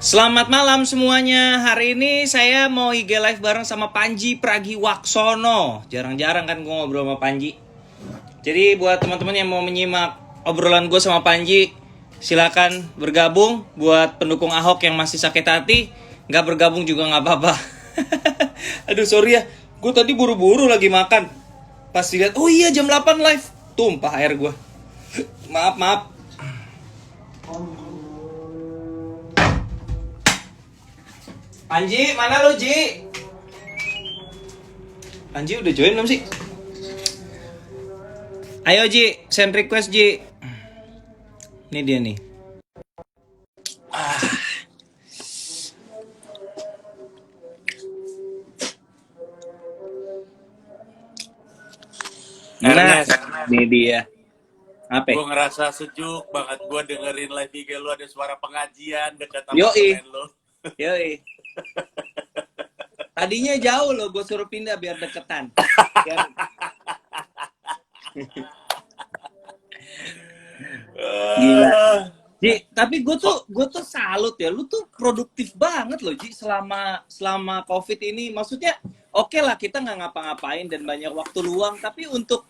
Selamat malam semuanya. Hari ini saya mau IG live bareng sama Panji Pragiwaksono. Jarang-jarang kan gue ngobrol sama Panji. Jadi buat teman-teman yang mau menyimak obrolan gue sama Panji, silakan bergabung. Buat pendukung Ahok yang masih sakit hati, nggak bergabung juga nggak apa-apa. Aduh sorry ya, gue tadi buru-buru lagi makan. Pas dilihat, oh iya jam 8 live, tumpah air gue. Maaf. Panji, mana lu, Ji? Panji udah join belum sih? Ayo, Ji, send request, Ji. Ini dia nih. Ernest, Ini dia. Apa? gue ngerasa sejuk banget gue dengerin live IG lu, ada suara pengajian dekat sama Yoi. temen lu. Yoi. Tadinya jauh loh, gue suruh pindah biar deketan. Gila. Ji, tapi gue tuh salut ya, lu tuh produktif banget loh, Ji, selama COVID ini. Maksudnya, oke lah kita nggak ngapa-ngapain dan banyak waktu luang, tapi untuk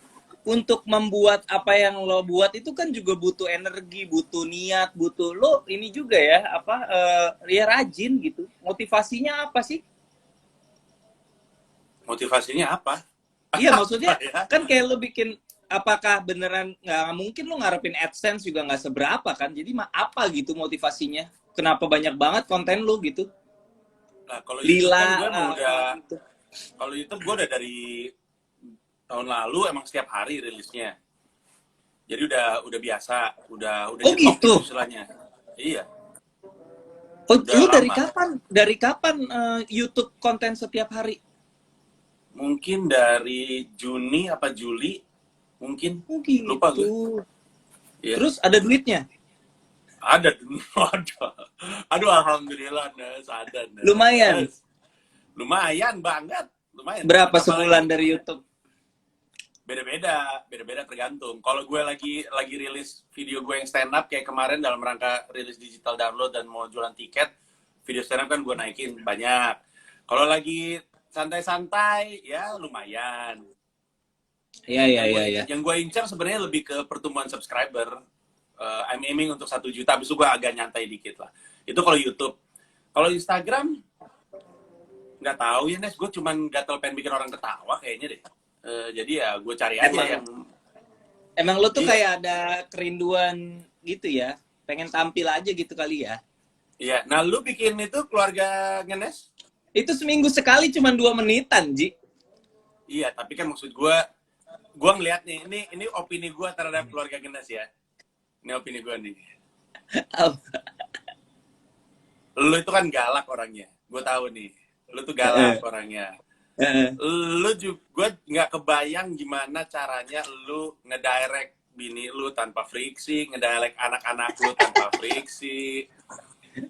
membuat apa yang lo buat itu kan juga butuh energi, butuh niat, butuh lo ini juga ya, ya rajin gitu. Motivasinya apa sih? Motivasinya apa? Iya, maksudnya Apa ya? kan kayak lo bikin, apakah beneran nggak mungkin lo ngarepin AdSense juga nggak seberapa kan? Jadi apa gitu motivasinya? Kenapa banyak banget konten lo gitu? Nah, kalau YouTube Lila, kan gue udah, gitu. kalau YouTube gue udah dari tahun lalu emang setiap hari rilisnya. Jadi udah biasa, udah Oh nyetok gitu. istilahnya. Iya. Oh, Udah lu dari lama. kapan? Dari kapan YouTube konten setiap hari? Mungkin dari Juni apa Juli, mungkin. Oh gitu. Lupa gue. Iya. Terus ada duitnya? Ada. Aduh, alhamdulillah, Nes, ada. Nes. Lumayan. Lumayan banget. Lumayan. Berapa Apalagi sebulan dari YouTube? beda-beda tergantung. Kalau gue lagi rilis video gue yang stand up kayak kemarin dalam rangka rilis digital download dan mau jualan tiket, video stand up kan gue naikin banyak. Kalau lagi santai-santai ya lumayan. Iya. Yang gue incar sebenarnya lebih ke pertumbuhan subscriber. I'm aiming untuk 1 juta, habis itu gue agak nyantai dikit lah. Itu kalau YouTube. Kalau Instagram nggak tahu ya, Nes, gue cuman gatel pengen bikin orang ketawa kayaknya deh. Jadi ya gue cari aja Emang lo tuh Iya. kayak ada kerinduan gitu ya, pengen tampil aja gitu kali ya? Iya. Nah, lu bikin itu keluarga Ngenes? Itu seminggu sekali cuma 2 menitan, Ji. Iya, tapi kan maksud gue ngeliat nih, ini opini gue terhadap keluarga Ngenes ya. Ini opini gue nih. Lu itu kan galak orangnya, gue tahu nih. Lu tuh galak orangnya. Lu juga, gue nggak kebayang gimana caranya lu ngedirect bini lu tanpa friksi, ngedirect anak-anak lu tanpa friksi.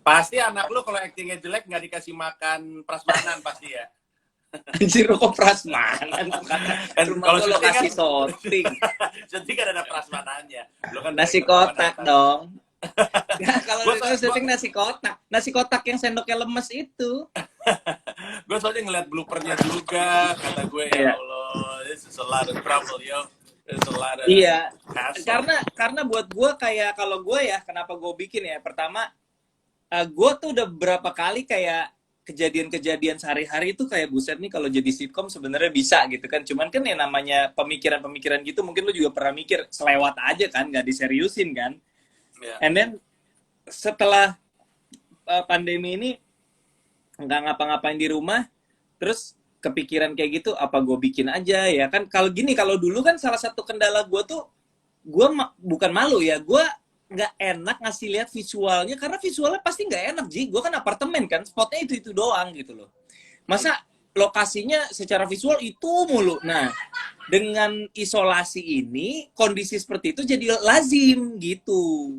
Pasti anak lu kalau actingnya jelek nggak dikasih makan prasmanan pasti ya. Anjir, kok prasmanan? Kan Rumah kalau lo syuting kasih soting. Jadi kan ada prasmanannya. Lu kan Nasi director kotak kan. dong. Ya, kalau Gua- syuting nasi kotak. Nasi kotak yang sendoknya lemes itu. Gue soalnya ngeliat bloopernya juga, kata gue Iya. ya Allah, this is a lot of trouble, yo. This is a lot of Iya. hassle. Karena buat gue kayak, kalau gue ya, kenapa gue bikin ya? Pertama, gue tuh udah berapa kali kayak kejadian-kejadian sehari-hari itu kayak buset nih kalau jadi sitkom sebenarnya bisa gitu kan. Cuman kan yang namanya pemikiran-pemikiran gitu mungkin lu juga pernah mikir selewat aja kan, nggak diseriusin kan. Ya. And then setelah pandemi ini nggak ngapa-ngapain di rumah, terus kepikiran kayak gitu, apa gue bikin aja ya kan. Kalau gini, kalau dulu kan salah satu kendala gue tuh, gue bukan malu ya, gue nggak enak ngasih lihat visualnya karena visualnya pasti nggak enak. Ji, gue kan apartemen kan, spotnya itu doang gitu loh. Masa lokasinya secara visual itu mulu. Nah, dengan isolasi ini, kondisi seperti itu jadi lazim gitu.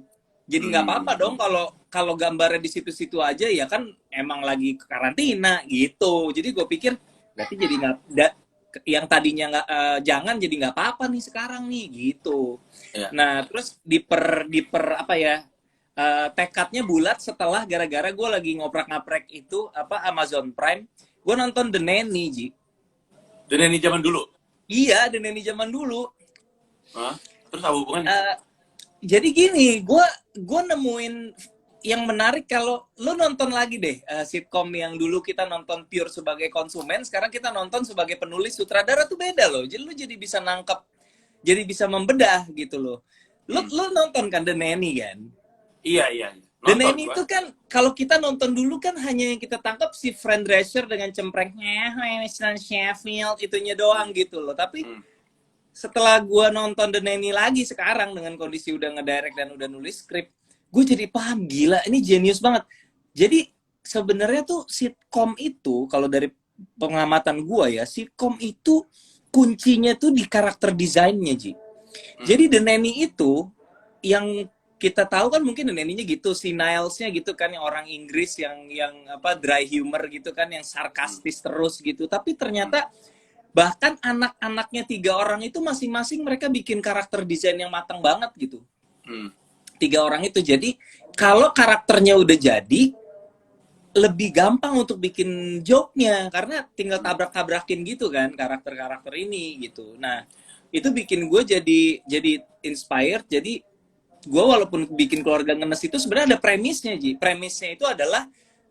Jadi nggak apa-apa dong kalau kalau gambarnya di situ-situ aja ya kan emang lagi karantina gitu. Jadi gue pikir berarti jadi nggak yang tadinya nggak jangan jadi nggak apa-apa nih sekarang nih gitu. Ya. Nah terus diper apa ya tekadnya bulat setelah gara-gara gue lagi ngoprak-ngaprek itu apa Amazon Prime, gue nonton The Nanny Ji. Dan ini zaman dulu. Iya, The Nanny zaman dulu. Hah? Terus apa hubungannya? Jadi gini, gue nemuin yang menarik kalau lu nonton lagi deh sitcom yang dulu kita nonton pure sebagai konsumen, sekarang kita nonton sebagai penulis sutradara tuh beda loh. Jadi lu jadi bisa nangkep, jadi bisa membedah gitu loh. Lu nonton kan The Nanny kan? Iya, iya. The Nonton Nanny gua. itu kan kalau kita nonton dulu kan hanya yang kita tangkap si Fran Drescher dengan cemprengnya, Winston Sheffield itunya doang gitu loh. Tapi setelah gue nonton The Nanny lagi sekarang dengan kondisi udah ngedirect dan udah nulis skrip, gue jadi paham gila ini jenius banget. Jadi sebenarnya tuh sitcom itu kalau dari pengamatan gue ya, sitcom itu kuncinya tuh di karakter desainnya Ji. Jadi The Nanny itu yang kita tahu kan mungkin The Nanny-nya gitu, si Niles-nya gitu kan yang orang Inggris yang apa dry humor gitu kan yang sarkastis terus gitu. Tapi ternyata bahkan anak-anaknya 3 orang itu masing-masing mereka bikin karakter desain yang matang banget gitu. 3 orang itu. Jadi kalau karakternya udah jadi lebih gampang untuk bikin joke-nya karena tinggal tabrak-tabrakin gitu kan karakter-karakter ini gitu. Nah, itu bikin gue jadi inspired. Jadi gue walaupun bikin Keluarga Ngenes itu sebenarnya ada premisnya Ji. Premisnya itu adalah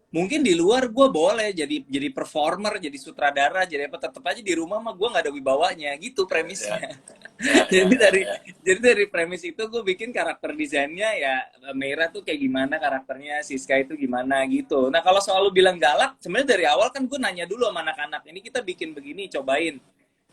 mungkin di luar gue boleh jadi performer, jadi sutradara, jadi apa tetap aja di rumah mah gue nggak ada wibawanya gitu premisnya. Jadi dari premis itu gue bikin karakter desainnya ya Meira tuh kayak gimana karakternya, Siska itu gimana gitu. Nah kalau soal lu bilang galak, sebenarnya dari awal kan gue nanya dulu sama anak-anak ini kita bikin begini cobain.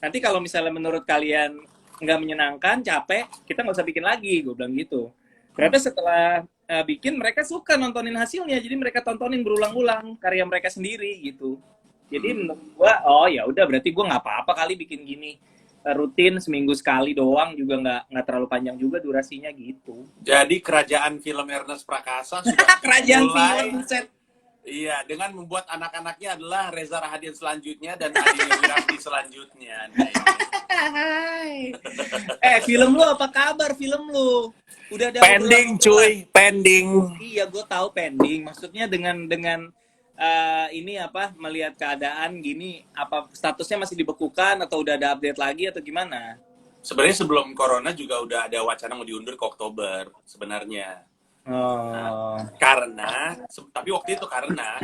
Nanti kalau misalnya menurut kalian nggak menyenangkan, capek, kita nggak usah bikin lagi, gue bilang gitu. Ternyata setelah bikin mereka suka nontonin hasilnya, jadi mereka tontonin berulang-ulang karya mereka sendiri gitu. Jadi menurut gua oh ya udah berarti gua nggak apa-apa kali bikin gini rutin seminggu sekali doang juga nggak terlalu panjang juga durasinya gitu. Jadi kerajaan film Ernest Prakasa sudah Kerajaan mulai, film set. iya, dengan membuat anak-anaknya adalah Reza Rahadian selanjutnya dan Aditya Wirasti selanjutnya. Nah, Film lu apa kabar film lu? Udah ada pending cuy, pending. Iya, gue tahu pending. Maksudnya dengan ini apa melihat keadaan gini, apa statusnya masih dibekukan atau udah ada update lagi atau gimana? Sebenarnya sebelum corona juga udah ada wacana mau diundur ke Oktober sebenarnya. Oh. Karena, tapi waktu itu karena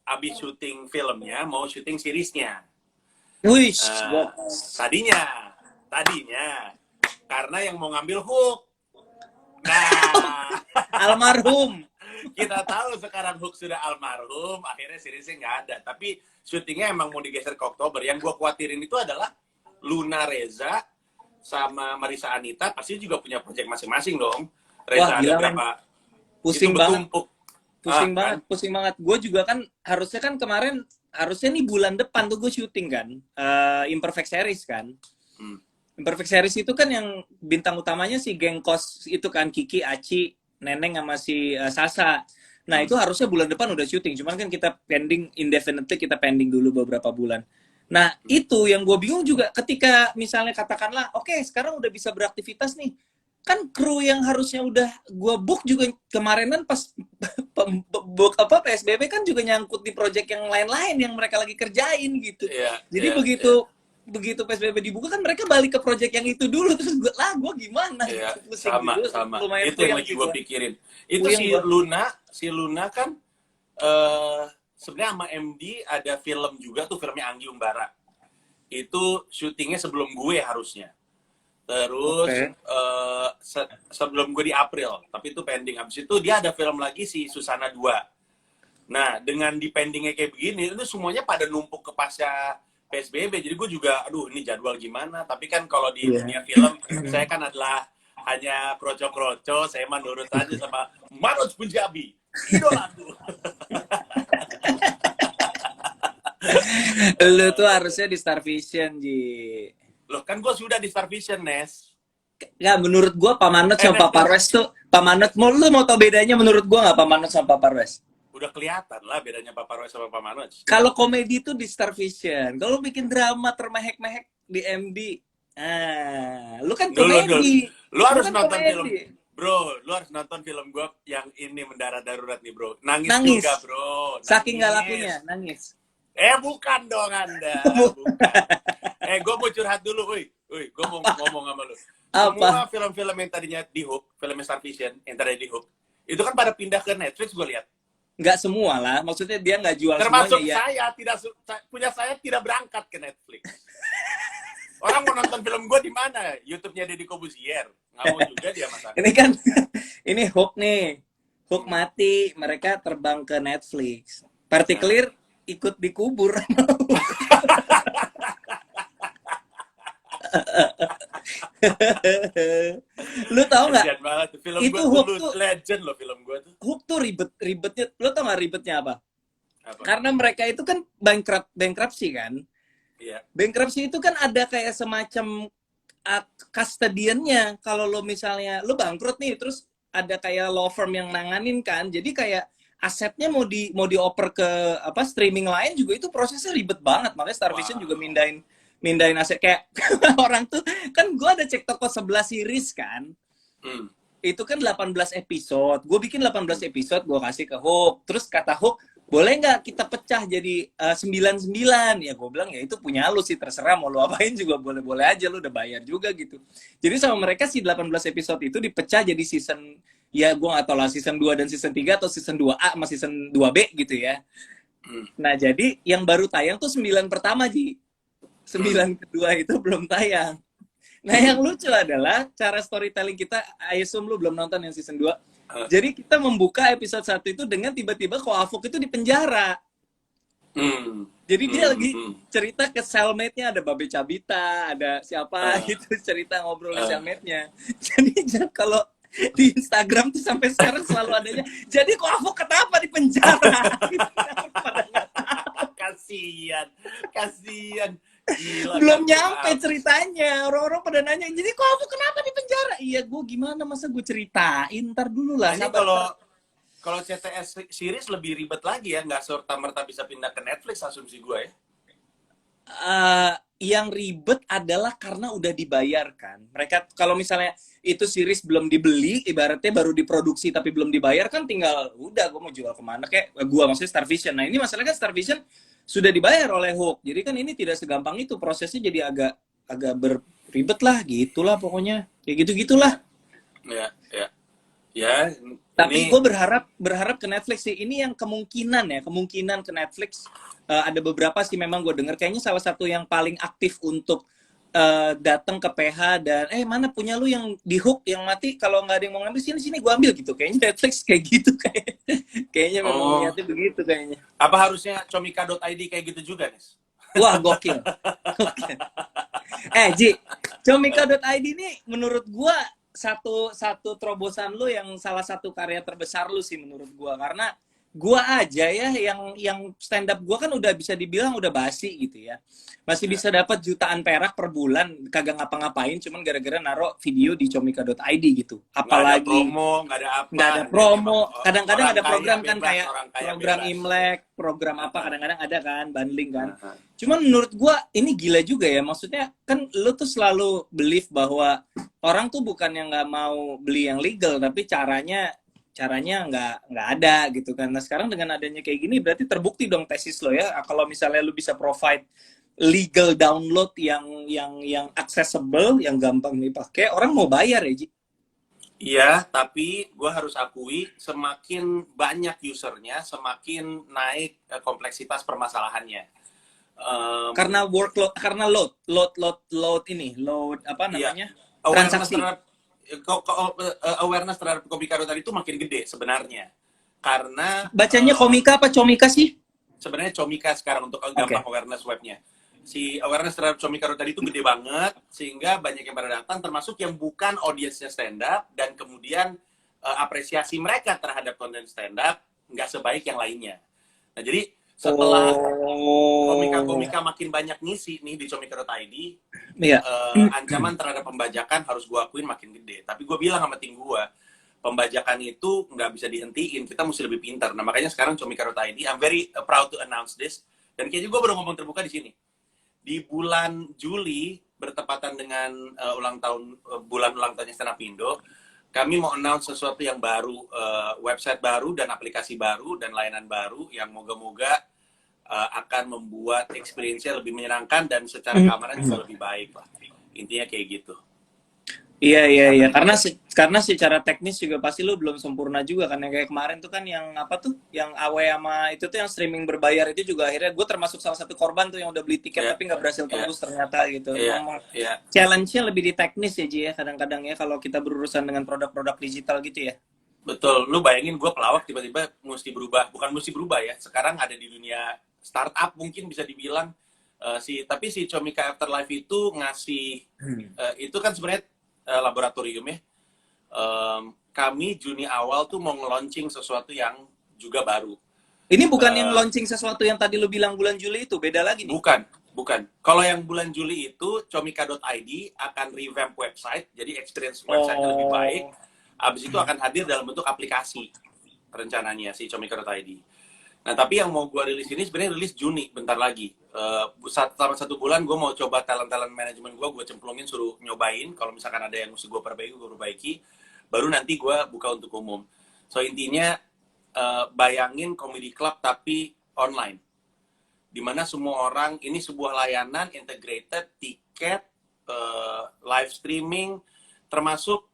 abis syuting filmnya mau syuting seriesnya. Wih, tadinya karena yang mau ngambil Hook. Nah, almarhum. Kita tahu sekarang Hook sudah almarhum, akhirnya seriesnya nggak ada. Tapi syutingnya emang mau digeser ke Oktober. Yang gue khawatirin itu adalah Luna Reza sama Marisa Anita pasti juga punya proyek masing-masing dong. Reza ada berapa? Pusing banget. Pusing banget. Gue juga kan harusnya kemarin nih bulan depan tuh gue syuting kan Imperfect Series kan. Imperfect Series itu kan yang bintang utamanya si geng kos itu kan Kiki, Aci, Neneng sama si Sasa. Nah itu harusnya bulan depan udah syuting, cuman kan kita pending indefinitely, kita pending dulu beberapa bulan. Nah itu yang gue bingung juga ketika misalnya katakanlah oke, sekarang udah bisa beraktivitas nih, kan kru yang harusnya udah gue book juga kemarin kan pas PSBB kan juga nyangkut di project yang lain-lain yang mereka lagi kerjain gitu. Jadi begitu PSBB dibuka kan mereka balik ke project yang itu dulu, terus gue gimana? Sama. Itu yang lagi gue pikirin. Itu si Luna kan sebenarnya sama MD ada film juga tuh, filmnya Anggi Umbara. Itu syutingnya sebelum gue harusnya. Terus sebelum gue di April, tapi itu pending. Abis itu dia ada film lagi si Susana 2. Nah, dengan di pendingnya kayak begini, itu semuanya pada numpuk ke pasca PSBB. Jadi gue juga, aduh ini jadwal gimana. Tapi kan kalau di dunia film, saya kan adalah hanya kroco-kroco, saya mah nurut aja sama Manoj Punjabi, idolaku. Lu tuh harusnya di Star Vision, Ji. Loh, kan gue sudah di Star Vision, Nes. Nggak, menurut gua Pak Manot sama Nes, Pak Parwes tuh, Pak Manot, lu mau tau bedanya menurut gua nggak Pak Manot sama Pak Parwes? udah kelihatan lah bedanya Pak Parwes sama Pak Manoj. Kalau komedi tuh di Star Vision, kalau bikin drama termehek-mehek di MD, lu kan Dulu, komedi, lu lu harus kan nonton film. komedi. Bro, lu harus nonton film gue yang ini Mendarat Darurat nih, bro. Nangis Nangis, juga, bro. saking nggak Nangis. lakunya, nangis. Bukan dong Anda. Bukan. Gue mau curhat dulu, woi. Gue mau ngomong sama lu. Semua Apa? film-film yang tadinya di Hook, film Star Vision, yang tadinya di Hook, itu kan pada pindah ke Netflix, gue lihat. Nggak semua lah, maksudnya dia nggak jual Termasuk semuanya ya. saya, punya saya tidak berangkat ke Netflix. Orang mau nonton film gue di mana? YouTube-nya Deddy Corbuzier. Nggak mau juga dia masak. Ini kan, ini Hook nih, Hook mati, mereka terbang ke Netflix. Partikelir ikut dikubur. Lu tau nggak? Kasian banget. Film Itu gue Hook tuh tuh, legend loh film gue tuh. Hook tuh ribetnya. Lu tau nggak ribetnya apa? Apa? Karena mereka itu kan bankruptcy kan. Iya. Bankruptcy itu kan ada kayak semacam custodiannya. Kalau lo misalnya lo bangkrut nih, terus ada kayak law firm yang nanganin kan. Jadi kayak asetnya mau dioper ke apa streaming lain juga itu prosesnya ribet banget. Makanya Starvision juga mindahin aset kayak orang tuh kan gue ada cek toko 11 series kan. Itu kan 18 episode. Gue bikin 18 episode, gue kasih ke Hook. Terus kata Hook, boleh nggak kita pecah jadi 99? Ya gue bilang, ya itu punya lu sih, terserah mau lu apain juga boleh-boleh aja, lu udah bayar juga gitu. Jadi sama mereka si 18 episode itu dipecah jadi season, ya gue nggak tahu lah season 2 dan season 3 atau season 2A sama season 2B gitu ya. Nah jadi yang baru tayang tuh 9 pertama, Ji. 9 kedua itu belum tayang. Nah, yang lucu adalah cara storytelling kita, I assume lu belum nonton yang season 2. Jadi kita membuka episode 1 itu dengan tiba-tiba Ko Afuk itu di penjara. Jadi dia lagi cerita ke cellmate-nya, ada Babe Cabita, ada siapa gitu, cerita ngobrol ke cellmate-nya. Jadi kalau di Instagram tuh sampai sekarang selalu adanya, jadi Ko Afuk kenapa di penjara? Kasian. Gila, Belum nyampe ceritanya, orang-orang pada nanya, jadi kok aku kenapa di penjara? Iya, gue gimana masa gue ceritain, ntar dulu lah. Ini kalau CTS series lebih ribet lagi ya, nggak serta-merta bisa pindah ke Netflix asumsi gue ya. Yang ribet adalah karena udah dibayarkan. Mereka kalau misalnya itu series belum dibeli, ibaratnya baru diproduksi tapi belum dibayar kan tinggal udah gue mau jual kemana kayak gue maksudnya Star Vision. Nah ini masalahnya kan Star Vision sudah dibayar oleh Hook, jadi kan ini tidak segampang itu prosesnya, jadi agak berribet lah, gitulah pokoknya kayak gitulah. Ya. Tapi gue berharap ke Netflix sih. Ini yang kemungkinan ke Netflix. Ada beberapa sih memang gue denger. Kayaknya salah satu yang paling aktif untuk datang ke PH dan mana punya lu yang di Hook yang mati, kalau nggak ada yang mau ngambil sini gue ambil gitu. Kayaknya Netflix kayak gitu kayaknya memang niatnya begitu kayaknya. Apa harusnya comika.id kayak gitu juga, Nes? Wah, gokil. Ji, comika.id ini menurut gue satu terobosan lu yang salah satu karya terbesar lu sih menurut gua, karena gua aja ya yang stand up gua kan udah bisa dibilang udah basi gitu ya, masih bisa dapat jutaan perak per bulan kagak ngapa-ngapain cuman gara-gara naruh video di comika.id gitu. Apalagi nggak ada promo, kadang-kadang ada program kan bebas, kayak program bebas. Imlek, program apa kadang-kadang ada kan bundling kan. Cuman menurut gua ini gila juga ya, maksudnya kan lu tuh selalu believe bahwa orang tuh bukan yang nggak mau beli yang legal, tapi caranya nggak ada gitu kan. Nah sekarang dengan adanya kayak gini berarti terbukti dong tesis lo ya, kalau misalnya lu bisa provide legal download yang accessible, yang gampang dipakai, orang mau bayar ya, Ji. Iya, tapi gue harus akui semakin banyak usernya, semakin naik kompleksitas permasalahannya. Karena workload, karena load apa namanya? Iya, transaksi. Awareness terhadap Komika.id itu makin gede sebenarnya. Karena bacanya komika apa comika sih? Sebenarnya comika sekarang untuk gampang awareness webnya. Si awareness terhadap comika.id itu gede banget, sehingga banyak yang pada datang, termasuk yang bukan audiensnya stand up, dan kemudian apresiasi mereka terhadap konten stand up nggak sebaik yang lainnya. Nah jadi Setelah Oh. komika-komika makin banyak ngisi nih di comika.id, Iya. ancaman terhadap pembajakan harus gue akuin makin gede. Tapi gue bilang sama tim gue, pembajakan itu nggak bisa dihentiin, kita mesti lebih pintar. Nah makanya sekarang comika.id, I'm very proud to announce this, dan kayaknya gue baru ngomong terbuka di sini. Di bulan Juli, bertepatan dengan bulan ulang tahunnya Stand Up Indo, kami mau announce sesuatu yang baru, website baru dan aplikasi baru dan layanan baru yang moga-moga akan membuat experience-nya lebih menyenangkan dan secara keamanan juga lebih baik lah. Intinya kayak gitu. Iya iya iya, Karena karena secara teknis juga pasti lu belum sempurna juga kan, yang kayak kemarin tuh kan yang apa tuh yang AW sama itu tuh yang streaming berbayar itu juga akhirnya gue termasuk salah satu korban tuh yang udah beli tiket ya, tapi nggak berhasil ya, tembus ternyata gitu. ya, Emang ya, challenge-nya lebih di teknis ya Ji ya kadang-kadang ya kalau kita berurusan dengan produk-produk digital gitu ya. betul. Lu bayangin gue pelawak tiba-tiba mesti berubah, bukan mesti berubah ya. Sekarang ada di dunia startup mungkin bisa dibilang tapi si Comika Afterlife itu ngasih itu kan sebenarnya laboratorium ya. Kami Juni awal tuh mau nge-launching sesuatu yang juga baru. Ini bukan yang Eh, launching sesuatu yang tadi lu bilang bulan Juli itu, beda lagi nih. Bukan, bukan. Kalau yang bulan Juli itu comika.id akan revamp website, jadi experience website lebih baik. Oh. Habis itu akan hadir dalam bentuk aplikasi rencananya si comika.id. Nah, tapi yang mau gue rilis ini sebenarnya rilis Juni, bentar lagi. Selama 1 bulan gue mau coba talent manajemen gue cemplungin suruh nyobain. Kalau misalkan ada yang mesti gue perbaiki. Baru nanti gue buka untuk umum. So intinya bayangin comedy club tapi online. Dimana semua orang, ini sebuah layanan integrated, tiket, live streaming, termasuk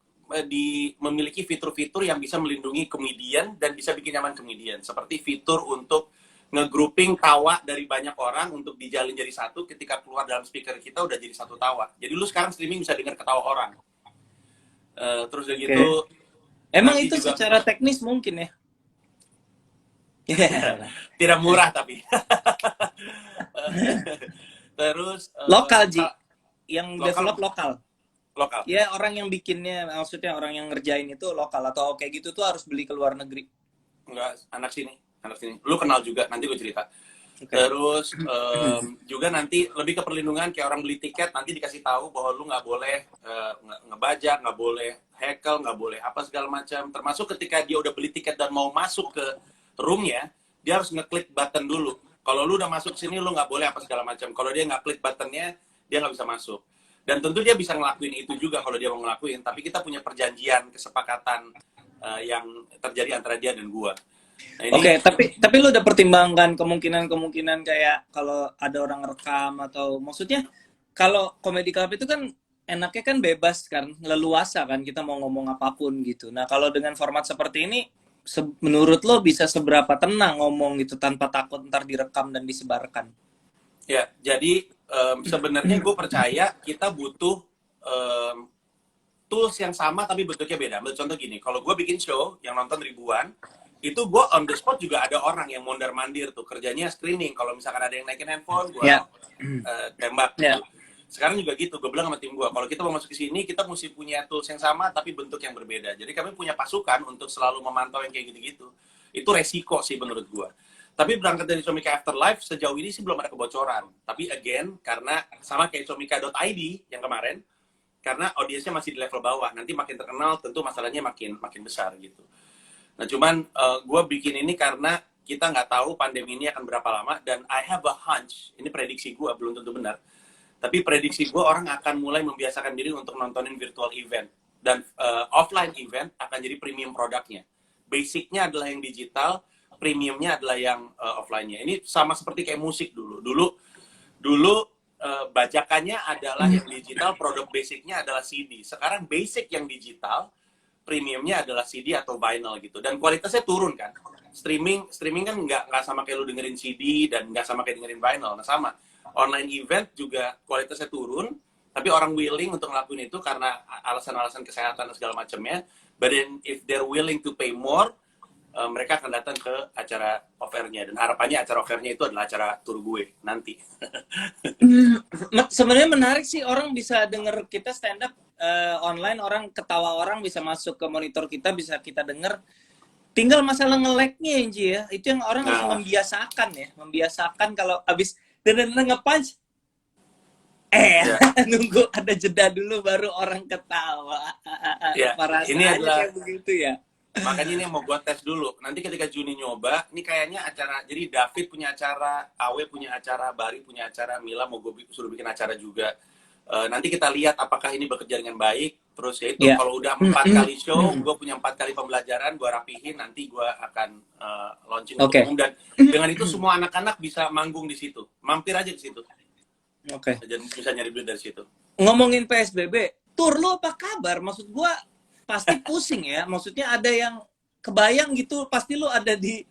memiliki fitur-fitur yang bisa melindungi komedian dan bisa bikin nyaman komedian. Seperti fitur untuk nge-grouping tawa dari banyak orang untuk dijalin jadi satu, ketika keluar dalam speaker kita udah jadi satu tawa. Jadi lu sekarang streaming bisa dengar ketawa orang. Terus udah gitu, Emang nanti itu juga secara teknis mungkin ya? tidak murah tapi. Terus Lokal Ji, yang lokal, develop lokal. lokal. Ya orang yang bikinnya, maksudnya orang yang ngerjain itu lokal atau kayak gitu tuh harus beli ke luar negeri. Enggak, anak sini. Lu kenal juga, nanti gue cerita. Okay. Terus juga nanti lebih ke perlindungan, kayak orang beli tiket nanti dikasih tahu bahwa lu nggak boleh ngebajak, nggak boleh heckle, nggak boleh apa segala macam. Termasuk ketika dia udah beli tiket dan mau masuk ke roomnya, dia harus ngeklik button dulu. Kalau lu udah masuk sini, lu nggak boleh apa segala macam. Kalau dia nggak klik buttonnya, dia nggak bisa masuk. Dan tentu dia bisa ngelakuin itu juga kalau dia mau ngelakuin. Tapi kita punya perjanjian, kesepakatan yang terjadi antara dia dan gua. Nah, Oke, tapi lu udah pertimbangkan kemungkinan kayak kalau ada orang rekam atau maksudnya kalau komedi club itu kan enaknya kan bebas kan, leluasa kan kita mau ngomong apapun gitu. Nah, kalau dengan format seperti ini menurut lo bisa seberapa tenang ngomong gitu tanpa takut ntar direkam dan disebarkan? Ya, jadi sebenarnya gue percaya kita butuh tools yang sama tapi bentuknya beda. Contoh gini, kalau gue bikin show yang nonton ribuan, itu gue on the spot juga ada orang yang mondar-mandir tuh, kerjanya screening. Kalau misalkan ada yang naikin handphone, gue tembak gitu. Sekarang juga gitu, gue bilang sama tim gue, kalau kita mau masuk ke sini, kita mesti punya tools yang sama tapi bentuk yang berbeda. Jadi kami punya pasukan untuk selalu memantau yang kayak gitu-gitu. Itu resiko sih menurut gue. Tapi berangkat dari Comika Afterlife, sejauh ini sih belum ada kebocoran. Tapi again, karena sama kayak comika.id yang kemarin, karena audiensnya masih di level bawah, nanti makin terkenal tentu masalahnya makin besar gitu. Nah cuman gue bikin ini karena kita nggak tahu pandemi ini akan berapa lama, dan I have a hunch, ini prediksi gue, belum tentu benar, tapi prediksi gue orang akan mulai membiasakan diri untuk nontonin virtual event, dan offline event akan jadi premium produknya. Basicnya adalah yang digital, premiumnya adalah yang offline-nya. Ini sama seperti kayak musik dulu. Dulu bajakannya adalah yang digital, produk basicnya adalah CD. Sekarang basic yang digital, premiumnya adalah CD atau vinyl gitu. Dan kualitasnya turun kan. Streaming kan nggak sama kayak lu dengerin CD dan nggak sama kayak dengerin vinyl. Nah sama. Online event juga kualitasnya turun, tapi orang willing untuk ngelakuin itu karena alasan-alasan kesehatan dan segala macamnya. But then if they're willing to pay more, mereka akan datang ke acara offernya, dan harapannya acara offernya itu adalah acara tour gue nanti. Sebenarnya menarik sih, orang bisa denger kita stand up online, orang ketawa, orang bisa masuk ke monitor kita, bisa kita denger. Tinggal masalah nge-lag-nya Ji ya. Itu yang orang harus Nah, membiasakan ya. Membiasakan kalau habis dan nge-punch ya, nunggu ada jeda dulu baru orang ketawa. ya, Apa ini rasanya adalah kayak begitu ya? makanya ini yang mau gue tes dulu. Nanti ketika Juni nyoba, ini kayaknya acara. Jadi David punya acara, Awe punya acara, Bari punya acara, Mila mau gue suruh bikin acara juga. Nanti kita lihat apakah ini bekerja dengan baik. Terus ya itu Ya. kalau udah 4 kali show, gue punya 4 kali pembelajaran, gue rapihin. Nanti gue akan launching untuk Oke. umum dan dengan itu semua anak-anak bisa manggung di situ. Mampir aja di situ. Oke. Dan bisa nyari duit dari situ. Ngomongin PSBB, tur lu apa kabar? Maksud gua pasti pusing ya. Maksudnya ada yang kebayang gitu, pasti lu ada di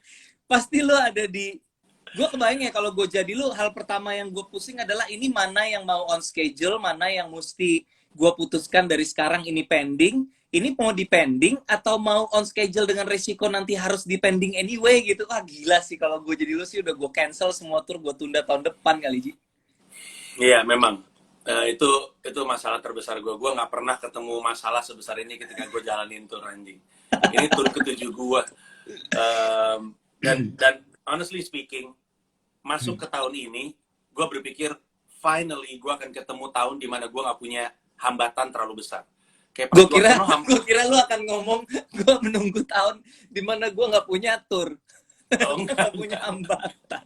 gue kebayang ya kalau gue jadi lu, hal pertama yang gue pusing adalah ini mana yang mau on schedule, mana yang mesti gue putuskan dari sekarang ini pending, ini mau di pending atau mau on schedule dengan resiko nanti harus di pending anyway gitu. Ah gila sih kalau gue jadi lu sih udah gue cancel semua tur, gue tunda tahun depan kali Ji. Iya, memang. Itu masalah terbesar gue. Gue nggak pernah ketemu masalah sebesar ini ketika gue jalanin tur anjing. Ini tur ke-7 gue. Dan honestly speaking, masuk ke tahun ini, gue berpikir finally gue akan ketemu tahun di mana gue nggak punya hambatan terlalu besar. Kayak pas Gue kira lu akan ngomong gue menunggu tahun di mana gue nggak punya tur. Nggak punya hambatan.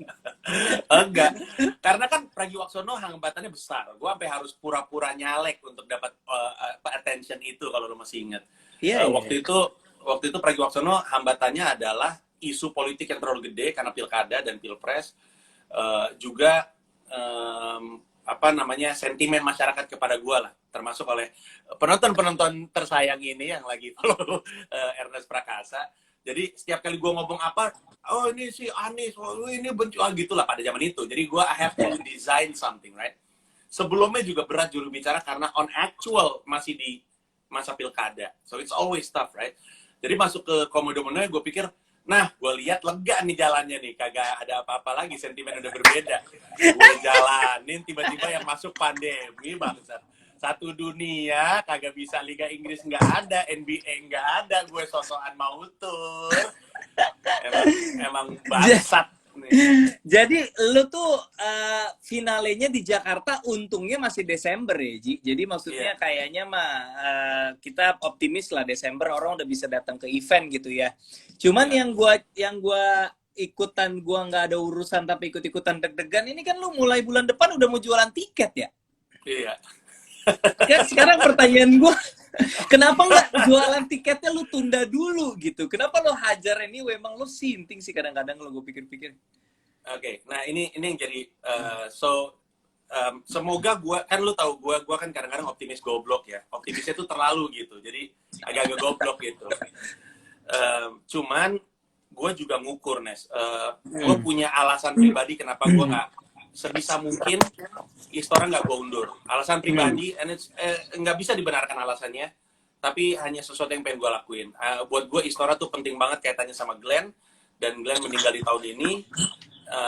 Enggak, karena kan Pragiwaksono hambatannya besar. Gue sampai harus pura-pura nyalek untuk dapat attention itu kalau lo masih ingat. Iya, waktu itu Pragiwaksono hambatannya adalah isu politik yang terlalu gede karena pilkada dan pilpres. Juga sentimen masyarakat kepada gue lah, termasuk oleh penonton tersayang ini yang lagi follow Ernest Prakasa. Jadi setiap kali gue ngomong apa, oh ini si Anies, oh ini benci, gitulah pada zaman itu. Jadi gue I have to design something, right? Sebelumnya juga berat juru bicara karena on actual masih di masa pilkada, so it's always tough, right? Jadi masuk ke Komodo Mononya gue pikir, nah gue lihat lega nih jalannya nih, kagak ada apa-apa lagi, sentimen udah berbeda. Gue jalanin, tiba-tiba yang masuk pandemi bangsat. Satu dunia kagak bisa Liga Inggris nggak ada, NBA nggak ada, gue sosokan mau tur. Emang bangsat nih. Jadi lu tuh finalenya di Jakarta untungnya masih Desember ya Ji. Jadi maksudnya kayaknya mah kita optimis lah Desember orang udah bisa datang ke event gitu ya. Cuman yang gua ikutan gua nggak ada urusan tapi ikut-ikutan deg-degan ini kan lu mulai bulan depan udah mau jualan tiket ya. Iya. Kan sekarang pertanyaan gue, kenapa nggak jualan tiketnya lu tunda dulu gitu? Kenapa lo hajar anyway? Emang lo sinting sih kadang-kadang lo gue pikir-pikir. Oke, nah ini yang jadi semoga kan lu tahu gue kan kadang-kadang optimis goblok ya. Optimisnya tuh terlalu gitu, jadi agak-agak goblok gitu. Cuman gue juga ngukur Nes, gue punya alasan pribadi kenapa gue nggak sebisa mungkin Istora nggak gue undur. Alasan pribadi, nggak bisa dibenarkan alasannya, tapi hanya sesuatu yang pengen gue lakuin. Buat gue Istora tuh penting banget kaitannya sama Glenn, dan Glenn meninggal di tahun ini,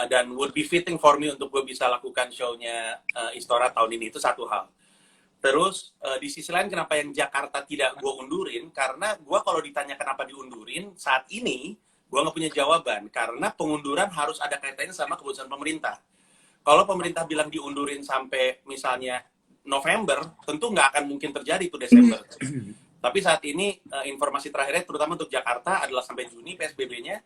dan would be fitting for me untuk gue bisa lakukan show-nya Istora tahun ini, itu satu hal. Terus di sisi lain kenapa yang Jakarta tidak gue undurin, karena gue kalau ditanya kenapa diundurin, saat ini gue nggak punya jawaban, karena pengunduran harus ada kaitannya sama keputusan pemerintah. Kalau pemerintah bilang diundurin sampai misalnya November, tentu nggak akan mungkin terjadi itu Desember. Tapi saat ini informasi terakhirnya terutama untuk Jakarta adalah sampai Juni PSBB-nya.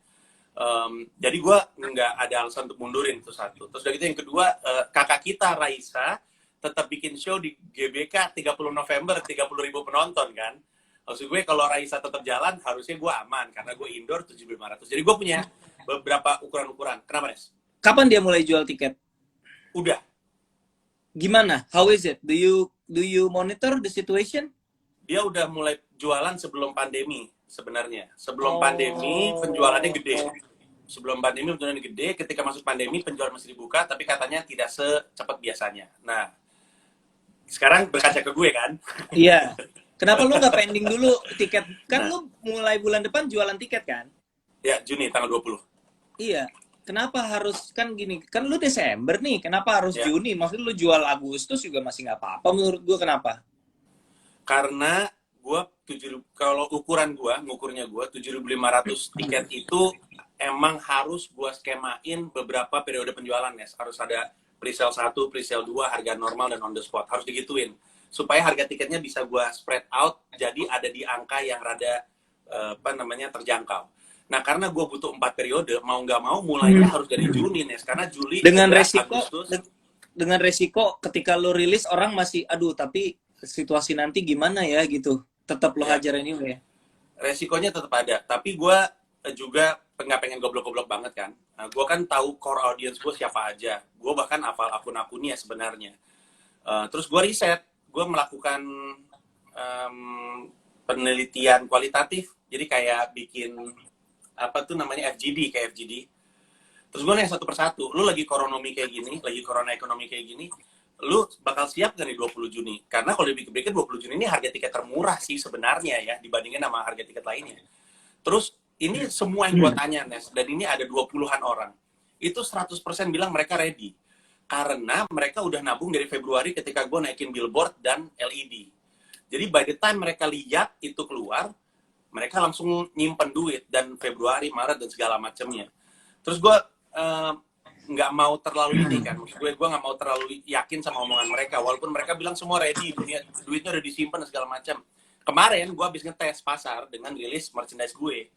Jadi gue nggak ada alasan untuk mundurin, itu satu. Terus dari itu yang kedua, kakak kita Raisa tetap bikin show di GBK 30 November, 30.000 penonton kan. Maksud gue kalau Raisa tetap jalan, harusnya gue aman karena gue indoor 7.500. Jadi gue punya beberapa ukuran-ukuran. Kenapa, Nes? Kapan dia mulai jual tiket? Udah. Gimana? How is it? Do you monitor the situation? Dia udah mulai jualan sebelum pandemi sebenarnya. Sebelum pandemi penjualannya gede. Sebelum pandemi penjualannya gede, ketika masuk pandemi penjualan masih dibuka, tapi katanya tidak secepat biasanya. Nah, sekarang berkaca ke gue kan? Iya. Kenapa lu nggak pending dulu tiket? Kan lu mulai bulan depan jualan tiket kan? Ya, Juni tanggal 20. Iya. Kenapa harus, kan gini, kan lu Desember nih, kenapa harus Juni? Maksudnya lu jual Agustus juga masih nggak apa-apa menurut gue, kenapa? Karena kalau ngukurnya gue 7.500 tiket itu emang harus gue skemain beberapa periode penjualan, Nes. Harus ada pre-sale 1, pre-sale 2, harga normal dan on the spot. Harus digituin. Supaya harga tiketnya bisa gue spread out, jadi ada di angka yang rada terjangkau. Nah, karena gue butuh 4 periode, mau nggak mau mulainya harus dari Juni, Nes. Karena Juli Dengan juga resiko Agustus. dengan resiko ketika lo rilis orang masih aduh tapi situasi nanti gimana ya gitu. Tetap lo Ya. hajar anyway. Resikonya tetap ada, tapi gue juga nggak pengen goblok-goblok banget kan. Nah, gue kan tahu core audience gue siapa aja. Gue bahkan hafal akun-akunnya sebenarnya. Terus gue riset, gue melakukan penelitian kualitatif. Jadi kayak bikin FGD, kayak FGD. Terus gue nanya satu persatu, lu lagi corona ekonomi kayak gini, lu bakal siap nggak nih 20 Juni? Karena kalau dipikir-pikir 20 Juni ini harga tiket termurah sih sebenarnya ya, dibandingin sama harga tiket lainnya. Terus ini semua yang gue tanya, Nes, dan ini ada 20-an orang. Itu 100% bilang mereka ready. Karena mereka udah nabung dari Februari ketika gue naikin billboard dan LED. Jadi by the time mereka lihat itu keluar, mereka langsung nyimpen duit, dan Februari, Maret, dan segala macamnya. Terus gue nggak mau terlalu ini kan, maksud gue nggak mau terlalu yakin sama omongan mereka, walaupun mereka bilang semua ready, duitnya udah disimpan dan segala macam. Kemarin gue habis ngetes pasar dengan rilis merchandise gue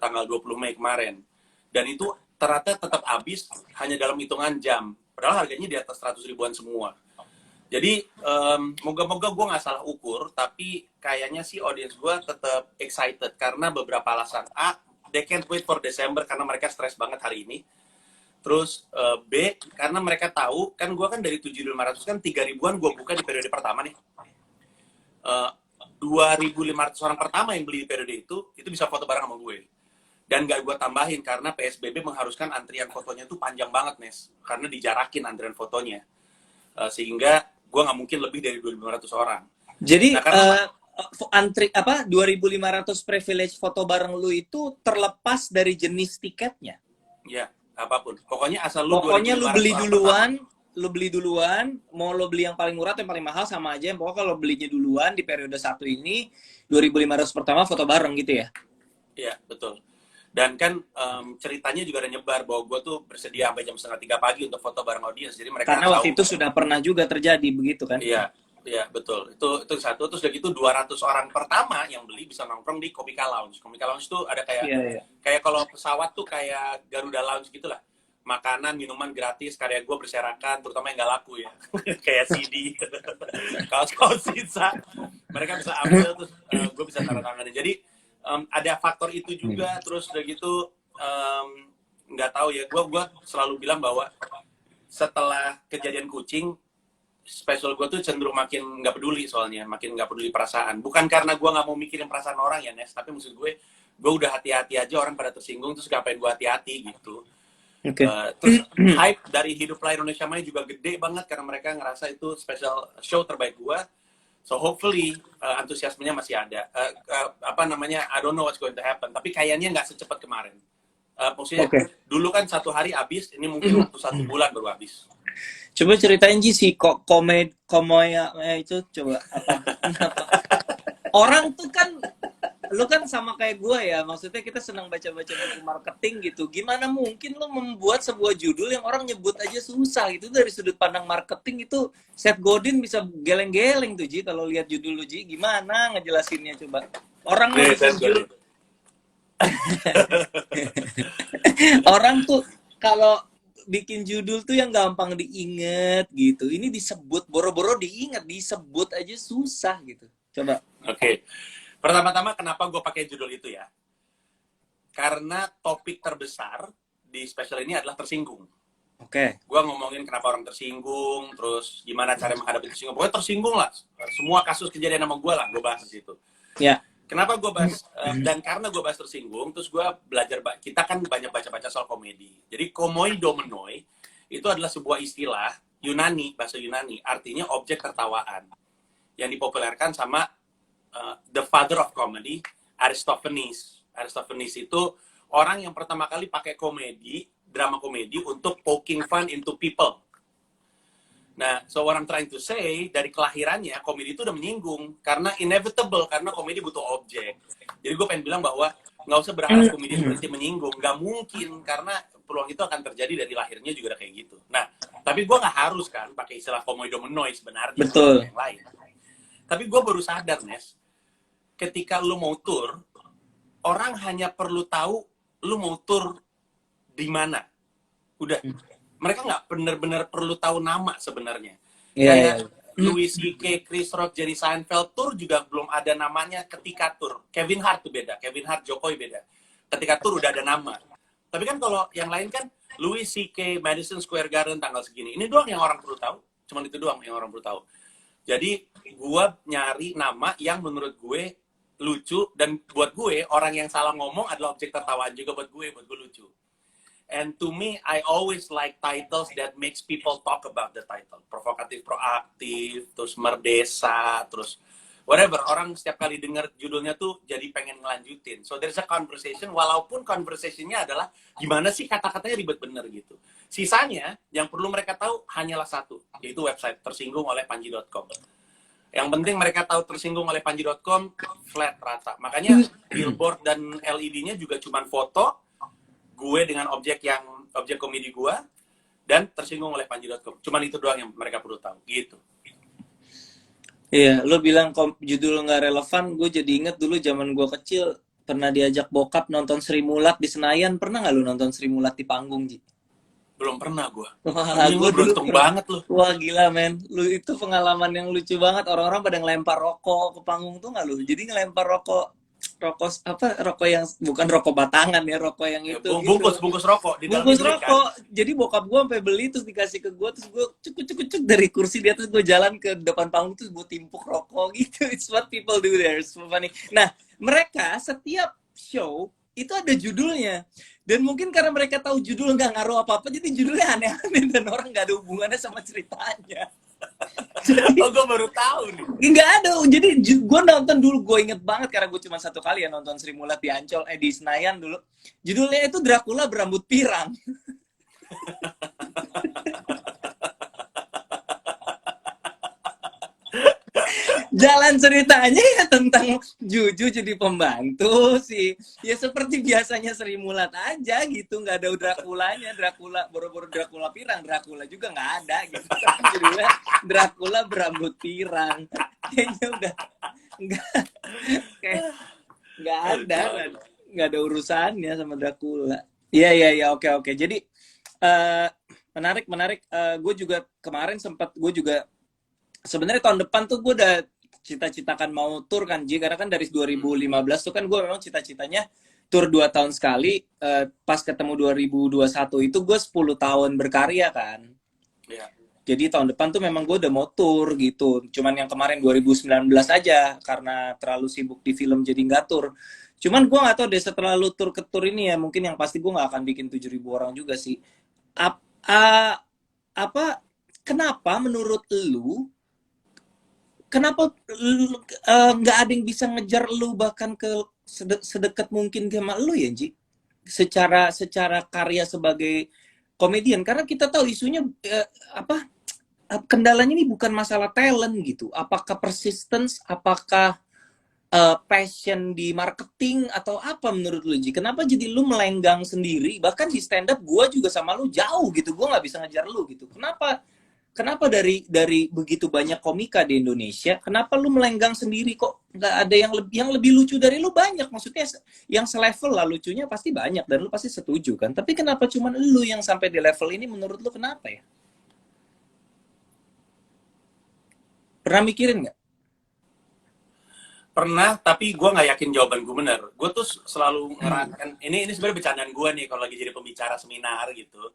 tanggal 20 Mei kemarin, dan itu ternyata tetap habis hanya dalam hitungan jam, padahal harganya di atas 100 ribuan semua. Jadi moga-moga gue nggak salah ukur, tapi kayaknya sih audience gue tetap excited karena beberapa alasan. A, they can't wait for December karena mereka stres banget hari ini. Terus B, karena mereka tahu, kan gue kan dari 7.500 kan 3 ribuan gue buka di periode pertama nih. 2.500 orang pertama yang beli di periode itu bisa foto bareng sama gue. Dan gak gue tambahin karena PSBB mengharuskan antrian fotonya tuh panjang banget, Nes. Karena dijarakin antrian fotonya. Sehingga gue nggak mungkin lebih dari 2.500 orang. Jadi Nah, karena 2.500 privilege foto bareng lu itu terlepas dari jenis tiketnya. Ya, apapun. Pokoknya asal lu lu beli duluan, mau lo beli yang paling murah atau yang paling mahal sama aja. Pokoknya kalau belinya duluan di periode 1 ini 2.500 pertama foto bareng gitu ya. Iya, betul. Dan kan ceritanya juga ada nyebar bahwa gue tuh bersedia sampai jam 2:30 pagi untuk foto bareng audiens. Jadi mereka karena waktu tahu, itu sudah pernah juga terjadi begitu kan? Iya, betul. Itu satu. Terus udah gitu 200 orang pertama yang beli bisa nongkrong di Komika Lounge. Komika Lounge tuh ada kayak kalau pesawat tuh kayak Garuda Lounge gitulah. Makanan, minuman gratis, karya gue berserakan, terutama yang nggak laku ya. Kayak CD, kaos-kaos sisa. Mereka bisa ambil, terus gue bisa tanda tanganin. Jadi ada faktor itu juga. Terus udah gitu nggak tahu ya, gue selalu bilang bahwa setelah kejadian kucing, special gue tuh cenderung makin nggak peduli, soalnya makin nggak peduli perasaan. Bukan karena gue nggak mau mikirin perasaan orang ya, Nes, tapi maksud gue udah hati-hati aja, orang pada tersinggung, terus ngapain gue hati-hati gitu. Terus hype dari Hidup Lain Indonesia Maya juga gede banget karena mereka ngerasa itu special show terbaik gue. So hopefully antusiasmenya masih ada. I don't know what's going to happen. Tapi kayaknya nggak secepat kemarin. Maksudnya dulu kan 1 hari habis, ini mungkin waktu 1 bulan baru habis. Coba ceritain Ji si komoya itu coba apa? Orang tuh kan, lu kan sama kayak gue ya, maksudnya kita senang baca-baca buku marketing gitu. Gimana mungkin lu membuat sebuah judul yang orang nyebut aja susah gitu? Dari sudut pandang marketing itu Seth Godin bisa geleng-geleng tuh Ji kalau lihat judul lu Ji. Gimana ngejelasinnya coba? Orang judul orang tuh kalau bikin judul tuh yang gampang diinget gitu. Ini disebut boro-boro disebut aja susah gitu. Coba. Oke. Pertama-tama kenapa gue pakai judul itu ya? Karena topik terbesar di special ini adalah tersinggung. Gue ngomongin kenapa orang tersinggung, terus gimana cara menghadapi tersinggung. Pokoknya tersinggung lah. Semua kasus kejadian sama gue lah, gue bahas di situ. Ya. Kenapa gue bahas, dan karena gue bahas tersinggung, terus gue belajar, kita kan banyak baca-baca soal komedi. Jadi komoi domenoi, itu adalah sebuah istilah Yunani, bahasa Yunani, artinya objek tertawaan. Yang dipopulerkan sama the father of comedy, Aristophanes. Aristophanes itu orang yang pertama kali pakai drama komedi untuk poking fun into people. Nah, so what I'm trying to say, dari kelahirannya, komedi itu udah menyinggung. Karena inevitable, karena komedi butuh objek. Jadi gue pengen bilang bahwa nggak usah berharap komedian berhenti menyinggung. Nggak mungkin, karena peluang itu akan terjadi dari lahirnya juga udah kayak gitu. Nah, tapi gue nggak harus kan pakai istilah komedomenoid sebenarnya. Betul. Yang lain. Tapi gue baru sadar, Nes, ketika lu mau tour, orang hanya perlu tahu lu mau tour di mana. Udah. Mereka nggak benar-benar perlu tahu nama sebenarnya. Kayak Louis C.K., Chris Rock, Jerry Seinfeld tour juga belum ada namanya ketika tour. Kevin Hart tuh beda, Kevin Hart, Jokowi beda. Ketika tour udah ada nama. Tapi kan kalau yang lain kan Louis C.K., Madison Square Garden tanggal segini. Ini doang yang orang perlu tahu. Cuman itu doang yang orang perlu tahu. Jadi gua nyari nama yang menurut gue lucu, dan buat gue orang yang salah ngomong adalah objek tertawaan juga buat gue lucu. And to me, I always like titles that makes people talk about the title. Provokatif, proaktif, terus merdesa, terus whatever. Orang setiap kali dengar judulnya tuh jadi pengen ngelanjutin. So there's a conversation, walaupun conversationnya adalah gimana sih kata-katanya ribet bener gitu. Sisanya, yang perlu mereka tahu hanyalah satu, yaitu website tersinggung oleh panji.com. Yang penting mereka tahu tersinggung oleh panji.com, flat, rata. Makanya billboard dan LED-nya juga cuma foto, gue dengan objek komedi gue, dan tersinggung oleh panji.com. Cuman itu doang yang mereka perlu tahu, gitu. Iya, lo bilang judul nggak relevan, gue jadi inget dulu zaman gue kecil, pernah diajak bokap nonton Sri Mulat di Senayan. Pernah nggak lo nonton Sri Mulat di panggung, Ji? Belum pernah gue. Wah, gue beruntung banget lo. Wah, gila, men. Lu itu pengalaman yang lucu banget. Orang-orang pada ngelempar rokok ke panggung tuh nggak lu? Jadi ngelempar rokok yang bukan rokok batangan ya, rokok yang itu bungkus rokok di dalam bungkus rokok kan? Jadi bokap gue sampai beli, terus dikasih ke gue, terus gue cuk dari kursi di atas, gue jalan ke depan panggung, terus gue timpuk rokok gitu. It's what people do there, it's so funny. Nah, mereka setiap show itu ada judulnya, dan mungkin karena mereka tahu judul nggak ngaruh apa-apa, jadi judulnya aneh-aneh dan orang nggak ada hubungannya sama ceritanya. Jadi, gue baru tahu nih. Nggak ada. Jadi gue nonton dulu, gue inget banget karena gue cuma satu kali ya nonton Sri Mulat di Ancol, di Senayan dulu. Judulnya itu Dracula berambut pirang. Jalan ceritanya ya tentang Juju jadi pembantu sih. Ya seperti biasanya Sri Mulat aja gitu, nggak ada Draculanya. Dracula, boro-boro Dracula pirang, Dracula juga nggak ada gitu. Tapi judulnya Dracula berambut pirang. Kayaknya udah nggak ada urusannya sama Dracula. Iya, oke. Jadi menarik. Gue juga kemarin gue juga sebenarnya tahun depan tuh gue udah cita-citakan mau tur kan, Ji, karena kan dari 2015 tuh kan gue memang cita-citanya tur 2 tahun sekali. Pas ketemu 2021 itu gue 10 tahun berkarya kan. Yeah. Jadi tahun depan tuh memang gue udah mau tur gitu. Cuman yang kemarin 2019 aja karena terlalu sibuk di film jadi nggak tur. Cuman gue nggak tahu deh setelah lu tur ke tur ini ya, mungkin yang pasti gue nggak akan bikin 7.000 orang juga sih. Kenapa menurut lu, kenapa nggak ada yang bisa ngejar lu bahkan ke sedekat mungkin sama lu ya, Ji? Secara karya sebagai komedian, karena kita tahu isunya kendalanya ini bukan masalah talent gitu. Apakah persistence, apakah passion di marketing, atau apa menurut lu, Ji? Kenapa jadi lu melenggang sendiri? Bahkan di stand up gue juga sama lu jauh gitu, gue nggak bisa ngejar lu gitu. Kenapa dari begitu banyak komika di Indonesia, kenapa lu melenggang sendiri kok? Nggak ada yang lebih lucu dari lu banyak. Maksudnya yang selevel lah lucunya pasti banyak dan lu pasti setuju kan. Tapi kenapa cuman lu yang sampai di level ini, menurut lu kenapa ya? Pernah mikirin nggak? Pernah, tapi gue nggak yakin jawaban gue bener. Gue tuh selalu ngerangkan, ini sebenarnya bercandaan gue nih kalau lagi jadi pembicara seminar gitu.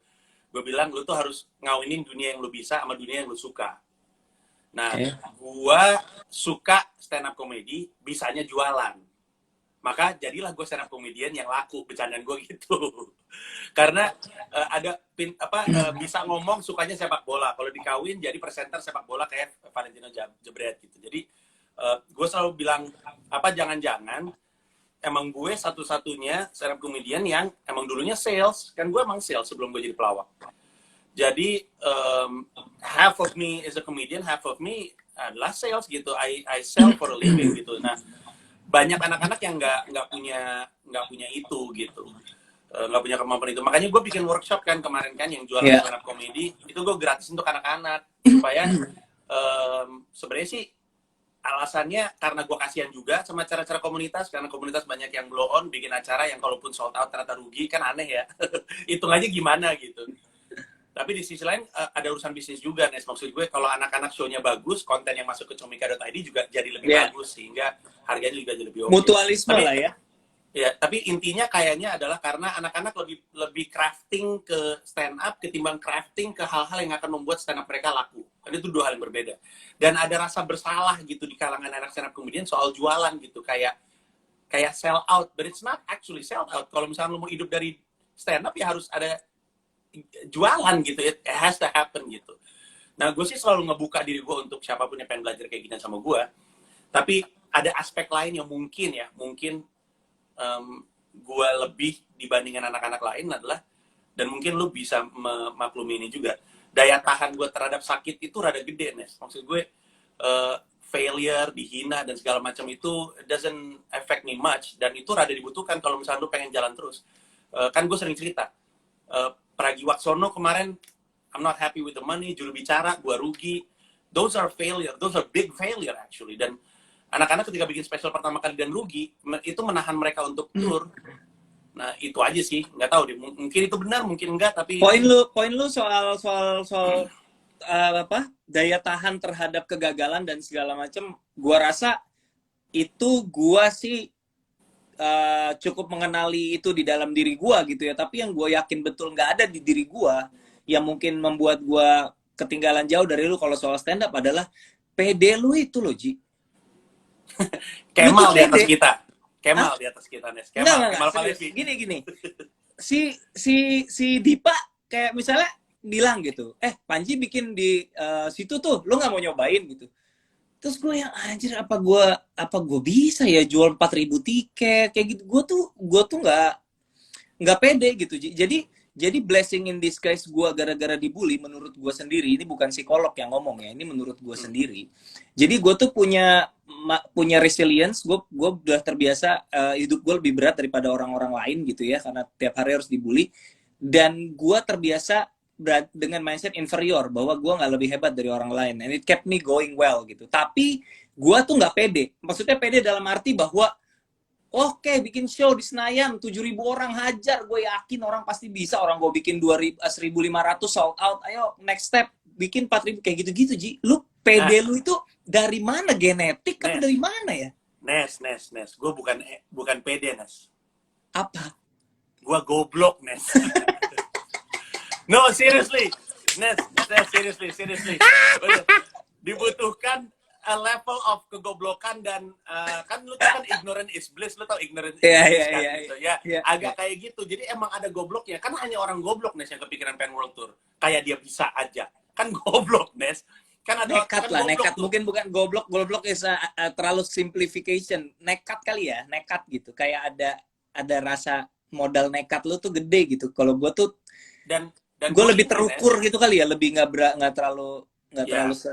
Gue bilang, lu tuh harus ngawinin dunia yang lu bisa sama dunia yang lu suka. Nah, gue suka stand up comedy, bisanya jualan. Maka jadilah gue stand up comedian yang laku, bercandaan gue gitu. Karena bisa ngomong sukanya sepak bola. Kalau dikawin jadi presenter sepak bola kayak Valentino Jebret gitu. Jadi gue selalu bilang, jangan-jangan emang gue satu-satunya stand up comedian yang emang dulunya sales. Kan gue emang sales sebelum gue jadi pelawak. Jadi half of me is a comedian, half of me adalah sales gitu. I sell for a living gitu. Nah, banyak anak-anak yang nggak punya itu gitu, nggak punya kemampuan itu. Makanya gue bikin workshop kan kemarin kan yang jualan Iya. stand up comedy itu gue gratis untuk anak-anak supaya sebenarnya sih alasannya karena gue kasihan juga sama cara-cara komunitas, karena komunitas banyak yang blow on bikin acara yang kalaupun sold out ternyata rugi, kan aneh ya. Hitung aja gimana gitu. Tapi di sisi lain ada urusan bisnis juga, Nes. Maksud gue kalau anak-anak show-nya bagus, konten yang masuk ke comika.id juga jadi lebih Iya. bagus, sehingga harganya juga jadi lebih oke. Mutualisme Tapi lah ya. ya, tapi intinya kayaknya adalah karena anak-anak lebih crafting ke stand up ketimbang crafting ke hal-hal yang akan membuat stand up mereka laku. Dan itu dua hal yang berbeda. Dan ada rasa bersalah gitu di kalangan anak stand up kemudian soal jualan gitu, kayak sell out, but it's not actually sell out. Kalau misalnya lo mau hidup dari stand up ya harus ada jualan gitu, it has to happen gitu. Nah, gue sih selalu ngebuka diri gue untuk siapapun yang pengen belajar kayak gini sama gue. Tapi ada aspek lain yang mungkin gue lebih dibandingkan anak-anak lain adalah, dan mungkin lu bisa memaklumi ini juga, daya tahan gue terhadap sakit itu rada gede, Nes. Maksud gue failure, dihina dan segala macam itu doesn't affect me much, dan itu rada dibutuhkan kalau misalnya lu pengen jalan terus. Kan gue sering cerita, Pragiwaksono kemarin, I'm not happy with the money, juru bicara, gue rugi. Those are failure, those are big failure actually. Dan anak-anak ketika bikin special pertama kali dan rugi, itu menahan mereka untuk tour. Nah, itu aja sih. Nggak tahu deh, mungkin itu benar, mungkin enggak, tapi... Poin lu soal apa, daya tahan terhadap kegagalan dan segala macam, gua rasa itu gua sih cukup mengenali itu di dalam diri gua gitu ya. Tapi yang gua yakin betul nggak ada di diri gua, yang mungkin membuat gua ketinggalan jauh dari lu kalau soal stand up adalah pede lu itu loh, Ji. Kemal Lu tuh di atas pede. kita. Kemal Hah? di atas kita, Nes. Enggak, Kemal serius. Palevi. Gini. Si Dipa kayak misalnya bilang gitu, Panji bikin di situ tuh, lu nggak mau nyobain gitu. Terus gue yang anjir, apa gue bisa ya jual 4.000 tiket kayak gitu. Gue tuh nggak pede gitu. Jadi blessing in disguise gue gara-gara dibully menurut gue sendiri. Ini bukan psikolog yang ngomong ya, ini menurut gue sendiri. Jadi gue tuh punya resilience. Gue udah terbiasa hidup gue lebih berat daripada orang-orang lain gitu ya, karena tiap hari harus dibully. Dan gue terbiasa dengan mindset inferior, bahwa gue nggak lebih hebat dari orang lain, and it kept me going well gitu. Tapi gue tuh nggak pede. Maksudnya pede dalam arti bahwa oke, bikin show di Senayan 7.000 orang hajar, gue yakin orang pasti bisa. Orang gue bikin 1.500 sold out, ayo next step bikin 4.000 kayak gitu-gitu. Ji, lu pede lu itu dari mana? Genetik atau dari mana ya? Nes, gue bukan pede, Nes. Apa? Gue goblok, Nes. No, seriously. Nes, seriously. Dibutuhkan a level of kegoblokan dan kan lu kan ignorant is bliss, lu tau ignorant is bliss kan gitu ya. Agak kayak gitu. Jadi emang ada gobloknya. Kan hanya orang goblok, Nes, yang kepikiran pengen world tour. Kayak dia bisa aja. Kan goblok, Nes. Kan ada nekat kan lah, nekat. tuh. Mungkin bukan goblok is terlalu simplification. Nekat kali ya, nekat gitu. Kayak ada rasa modal nekat lu tuh gede gitu. Kalau gue tuh dan gue lebih terukur gitu kali ya, lebih nggak terlalu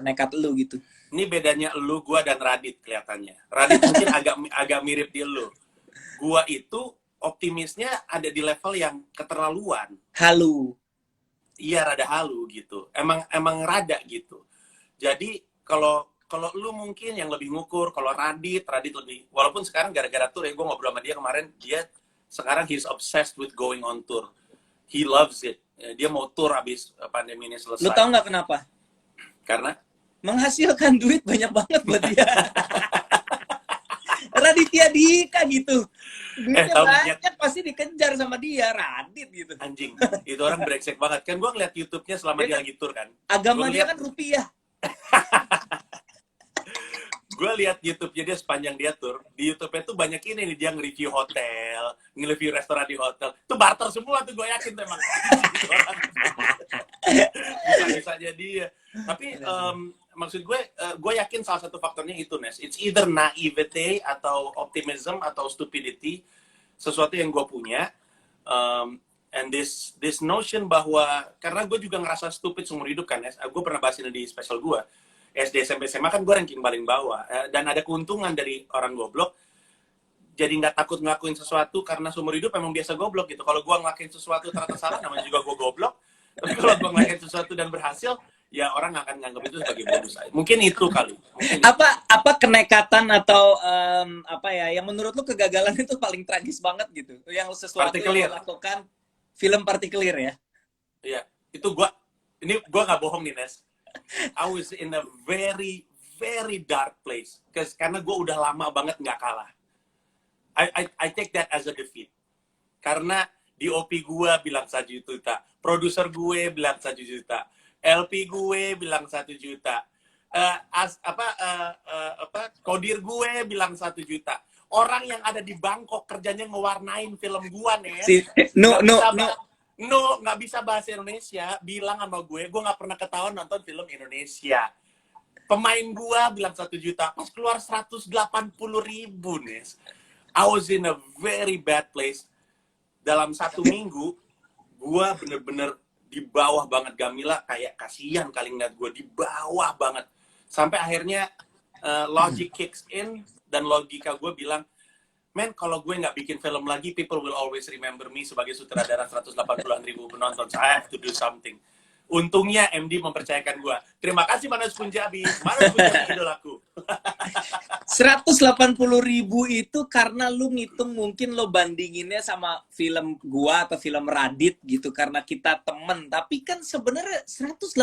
nekat lu gitu. Ini bedanya lu, gua, dan Radit kelihatannya. Radit mungkin agak mirip di lu. Gua itu optimisnya ada di level yang keterlaluan. Halu. Iya, rada halu gitu. Emang rada gitu. Jadi kalau lu mungkin yang lebih ngukur, kalau Radit lebih, walaupun sekarang gara-gara tour ya, gue ngobrol sama dia kemarin, dia sekarang he's obsessed with going on tour. He loves it. Dia mau tour abis pandemi ini selesai. Lu tau nggak kenapa? Karena menghasilkan duit banyak banget buat dia. Raditya Dika gitu. Duitnya banyak, pasti dikejar sama dia, Radit gitu. Anjing, itu orang brengsek banget. Kan gue ngeliat YouTube-nya selama dia lagi tour kan. Agama dia kan rupiah. Gue lihat YouTube-nya dia sepanjang dia tour. Di YouTube-nya tuh banyak ini nih, dia nge-review hotel, nge-review restoran di hotel. Itu barter semua tuh, gue yakin tuh emang. Bisa jadi. Tapi maksud gue yakin salah satu faktornya itu, Nes. It's either naivete atau optimism atau stupidity. Sesuatu yang gue punya. And this notion bahwa, karena gue juga ngerasa stupid seumur hidup kan, gue pernah bahas ini di special gue, SD, SMP, SMA kan gue ranking paling bawah, dan ada keuntungan dari orang goblok, jadi nggak takut ngelakuin sesuatu karena seumur hidup emang biasa goblok gitu. Kalau gue ngelakuin sesuatu ternyata salah, namanya juga gue goblok. Tapi kalau gue ngelakuin sesuatu dan berhasil, ya orang nggak akan nganggap itu sebagai bonus. Mungkin itu kali. Mungkin Apa kenekatan atau apa ya yang menurut lu kegagalan itu paling tragis banget gitu? Yang sesuatu yang lu lakukan film partikelir ya? Iya, itu ini gue nggak bohong nih Nes. I was in a very very dark place, karena gue udah lama banget nggak kalah. I take that as a defeat. Karena DOP gue bilang 1 juta, produser gue bilang 1 juta, LP gue bilang 1 juta, kodir gue bilang 1 juta. Orang yang ada di Bangkok kerjanya ngewarnain film gue nih. Nggak bisa bahasa Indonesia, bilang sama gue nggak pernah ketahuan nonton film Indonesia. Pemain gue bilang 1 juta, pas keluar 180.000 nih. I was in a very bad place. Dalam 1 minggu, gue bener-bener di bawah banget. Gamila kayak kasihan kali ngeliat gue di bawah banget. Sampai akhirnya logic kicks in, dan logika gue bilang, men, kalau gue nggak bikin film lagi, people will always remember me sebagai sutradara 180-an ribu penonton. So I have to do something. Untungnya MD mempercayakan gue. Terima kasih Manoj Punjabi. Manoj Punjabi idolaku. 180.000 itu karena lu ngitung, mungkin lo bandinginnya sama film gua atau film Radit gitu karena kita temen. Tapi kan sebenarnya 180.000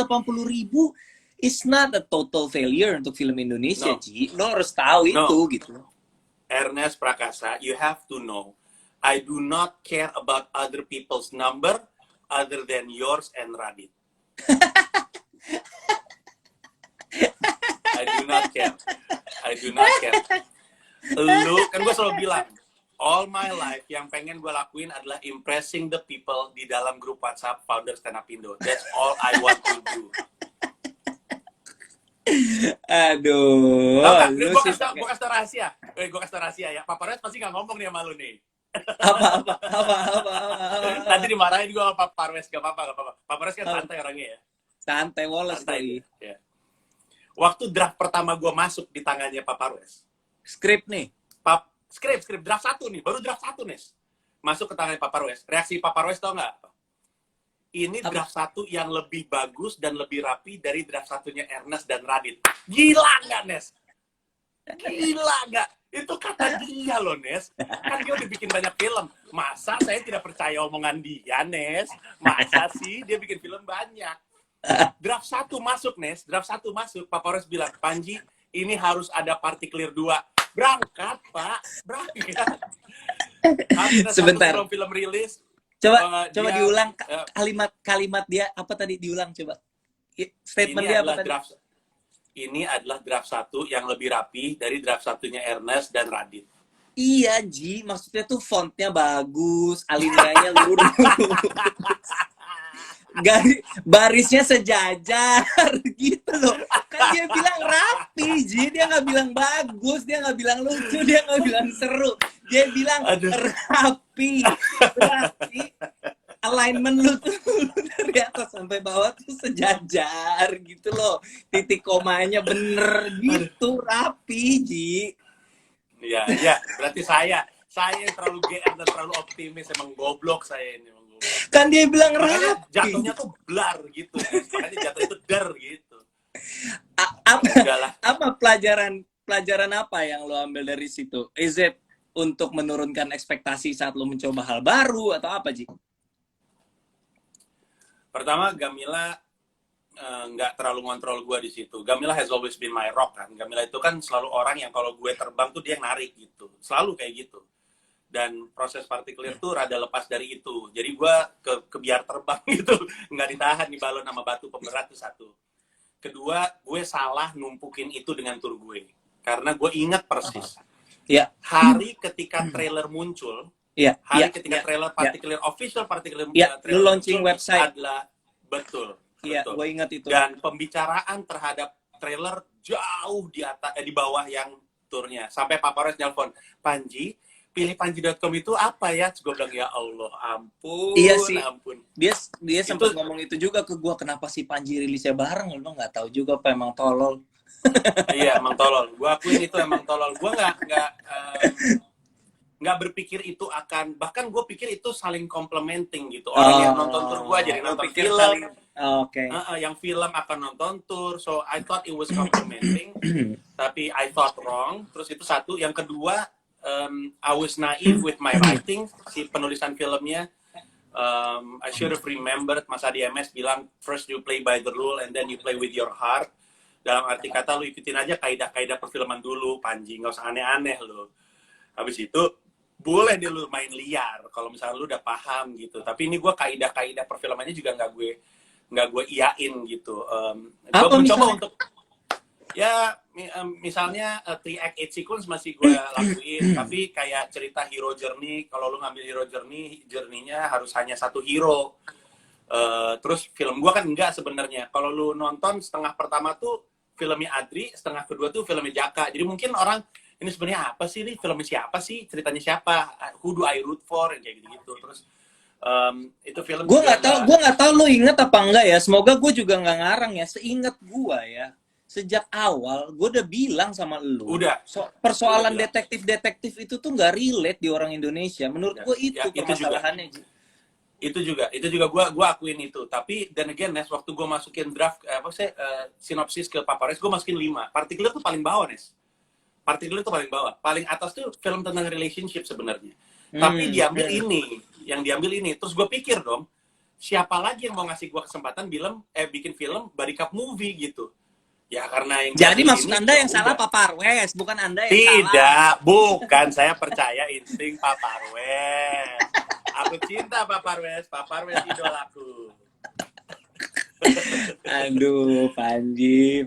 is not a total failure untuk film Indonesia, Ji. Lo harus tahu itu gitu. Ernest Prakasa, you have to know, I do not care about other people's number other than yours and Radit. I do not care. Lu, kan gue selalu bilang, all my life yang pengen gue lakuin adalah impressing the people di dalam grup WhatsApp Founder Stand Up Indo. That's all I want to do. Aduh. Gue kasih rahasia. Gue kasih rahasia ya. Papa Res pasti nggak ngomong nih sama lu nih. Apa. Nanti dimarahin gue sama Papa Res. Gak apa-apa. Papa Res kan santai orangnya ya. Santai, Wallace tadi. Ya. Waktu draft pertama gue masuk di tangannya Papa Res. Skrip nih. Skrip draft 1 nih. Baru draft 1 nih. Masuk ke tangannya Papa Res. Reaksi Papa Res tau nggak? Ini draft 1 yang lebih bagus dan lebih rapi dari draft 1-nya Ernest dan Radit. Gila nggak, Nes? Gila nggak? Itu kata dia loh, Nes. Kan dia udah bikin banyak film. Masa saya tidak percaya omongan dia, Nes? Masa sih dia bikin film banyak? Draft 1 masuk, Nes. Draft 1 masuk. Pak Polres bilang, Panji, ini harus ada partikelir 2. Berangkat, Pak. Berangkat. Sebentar. Film rilis. Coba diulang kalimat dia apa tadi, diulang coba. Statement dia apa tadi? Ini adalah draft 1 yang lebih rapi dari draft 1-nya Ernest dan Radit. Iya, Ji. Maksudnya tuh fontnya bagus, alineanya lurus. Barisnya sejajar gitu loh. Kan dia bilang rapi, Ji. Dia nggak bilang bagus, dia nggak bilang lucu, dia nggak bilang seru. Dia bilang rapi. Alignment lu tuh dari atas sampai bawah tuh sejajar gitu loh. Titik komanya bener gitu, rapi, Ji. Iya. Berarti saya yang terlalu GR dan terlalu optimis. Emang goblok saya ini. Kan dia bilang rapi. Jatuhnya tuh blar gitu. Makanya jatuh itu der gitu. Apa pelajaran apa yang lo ambil dari situ? Is it untuk menurunkan ekspektasi saat lo mencoba hal baru atau apa, Ji? Pertama, Gamila nggak terlalu ngontrol gue di situ. Gamila has always been my rock kan. Gamila itu kan selalu orang yang kalau gue terbang tuh dia narik gitu. Selalu kayak gitu. Dan proses partikelir tuh rada lepas dari itu. Jadi gue ke biar terbang gitu. Nggak ditahan di balon sama batu pemberat tuh 1. Kedua, gue salah numpukin itu dengan tur gue. Karena gue ingat persis. Hari ketika trailer muncul, ketika trailer partikelir official partikelir lu launching website adalah betul. Gue ingat itu. Dan pembicaraan terhadap trailer jauh di atas di bawah yang turnya. Sampai Pak Polres nelpon, Panji, pilih Panji.com itu apa ya? Terus gue bilang, ya Allah, ampun, Iya sih. ampun. Dia sempat ngomong itu juga ke gua, kenapa si Panji rilisnya bareng? Lu nggak tahu juga apa emang tolol. Iya, emang tolol. Gue akuin itu emang tolol. Gue nggak berpikir itu akan, bahkan gue pikir itu saling complementing gitu. Orang yang nonton tur gue jadi nonton film. Oke. Yang film akan nonton tour, so I thought it was complementing, tapi I thought wrong. Terus itu satu. Yang kedua, I was naive with my writing, si penulisan filmnya. I should have remembered Mas Adi MS bilang, first you play by the rule and then you play with your heart. Dalam arti kata, lu ikutin aja kaidah-kaidah perfilman dulu, Panji, nggak usah aneh-aneh lu. Habis itu, boleh deh lu main liar, kalau misalnya lu udah paham gitu. Tapi ini gue kaidah-kaidah perfilmannya juga nggak gue iyain gitu. Gue mencoba untuk ya misalnya 3 act 8 sequence masih gue lakuin, tapi kayak cerita hero journey, kalau lu ngambil hero journey-nya harus hanya satu hero. Terus film gue kan enggak sebenarnya. Kalau lu nonton setengah pertama tuh filmnya Adri, setengah kedua tuh filmnya Jaka. Jadi mungkin orang ini sebenarnya apa sih, ini filmnya siapa sih, ceritanya siapa, who do I root for, kayak gitu-gitu. Terus itu film gue nggak tahu lu inget apa enggak ya, semoga gue juga nggak ngarang ya. Seingat gue ya, sejak awal gue udah bilang sama lu, persoalan detektif itu tuh nggak relate di orang Indonesia. Menurut gue itu permasalahannya. Itu juga gue akuin itu. Tapi dan again Nes, waktu gue masukin draft sinopsis ke Papares, gue masukin 5. Particular tuh paling bawah, Nes. Particular tuh paling bawah. Paling atas tuh film tentang relationship sebenarnya. Tapi yang diambil ini. Terus gue pikir dong, siapa lagi yang mau ngasih gue kesempatan bikin film body cup movie gitu. Ya karena yang jadi maksud Anda yang salah Paparwes, bukan Anda yang salah. Tidak, bukan. Saya percaya insting Paparwes. Aku cinta Paparwes idolaku. Aduh, Panji.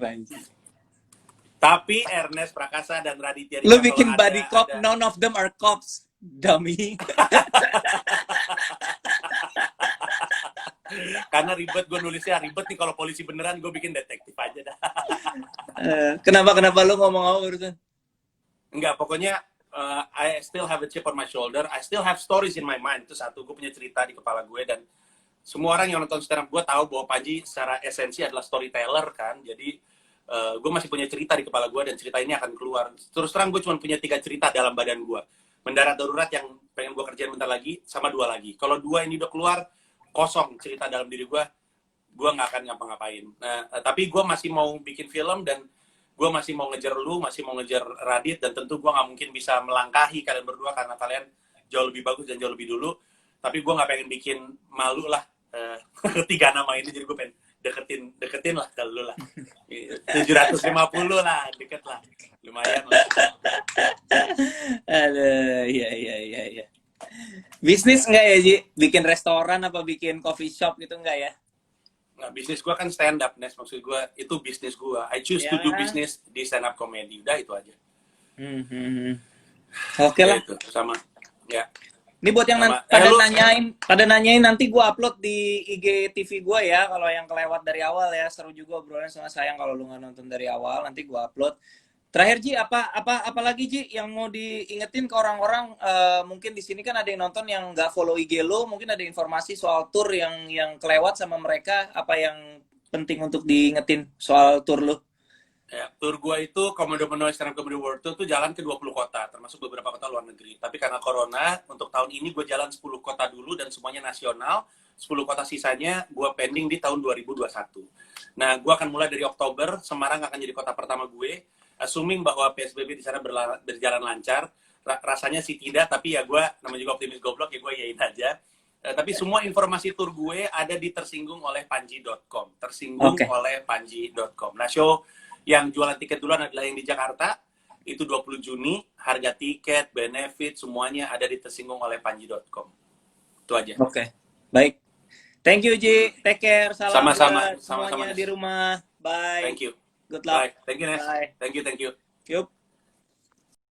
Tapi Ernest Prakasa dan Raditya Dika, lu bikin body cop, none of them are cops, dummy. Karena ribet, gue nulisnya ribet nih. Kalau polisi beneran gue bikin detektif aja dah. Kenapa lu ngomong apa barusan? Enggak, pokoknya I still have a chip on my shoulder. I still have stories in my mind. Itu satu, gue punya cerita di kepala gue. Dan semua orang yang nonton stand up gue tahu bahwa Panji secara esensi adalah storyteller kan. Jadi gue masih punya cerita di kepala gue dan cerita ini akan keluar. Terus terang gue cuma punya 3 cerita dalam badan gue. Mendarat Darurat yang pengen gue kerjain bentar lagi, sama 2 lagi. Kalau 2 ini udah keluar, kosong cerita dalam diri gue nggak akan ngapa-ngapain. Nah, tapi gue masih mau bikin film dan gue masih mau ngejar lu, masih mau ngejar Radit, dan tentu gue nggak mungkin bisa melangkahi kalian berdua karena kalian jauh lebih bagus dan jauh lebih dulu. Tapi gue nggak pengen bikin malu lah 3 nama ini, jadi gue pengen deketin lah kalau lu lah. 750 lah, deket lah, lumayan lah. Aduh, iya. Bisnis enggak ya, Ji? Bikin restoran apa bikin coffee shop gitu enggak ya? Nah, bisnis gue kan stand up, Nes. Maksud gue itu bisnis gue. I choose to do business di stand up comedy. Udah itu aja. Oke lah. Itu sama. Ya. Ini buat yang pada nanyain nanti gue upload di IG TV gue ya. Kalau yang kelewat dari awal ya, seru juga obrolannya, sama sayang kalau lu nggak nonton dari awal, nanti gue upload. Terakhir Ji, apa lagi Ji yang mau diingetin ke orang-orang? Mungkin di sini kan ada yang nonton yang nggak follow IG lo, mungkin ada informasi soal tour yang kelewat sama mereka. Apa yang penting untuk diingetin soal tour lo? Ya, tour gua itu Komodo Menoy Stand Up Comedy World Tour tuh jalan ke 20 kota, termasuk beberapa kota luar negeri. Tapi karena corona, untuk tahun ini gue jalan 10 kota dulu dan semuanya nasional. 10 kota sisanya gue pending di tahun 2021. Nah, gue akan mulai dari Oktober. Semarang akan jadi kota pertama gue. Assuming bahwa PSBB di sana berjalan lancar. Rasanya sih tidak, tapi ya gue, namanya juga optimis goblok, ya gue yain aja. Tapi semua informasi tour gue ada di tersinggungolepanji.com. Tersinggungolepanji.com. Nah, show yang jualan tiket duluan adalah yang di Jakarta, itu 20 Juni, harga tiket, benefit, semuanya ada di tersinggungolepanji.com. Itu aja. Oke, baik. Thank you, Ji. Take care. Salam sama-sama. semuanya di rumah. Bye. Thank you. Good luck. Bye. Thank you, Nes. Bye. Thank you. Yup.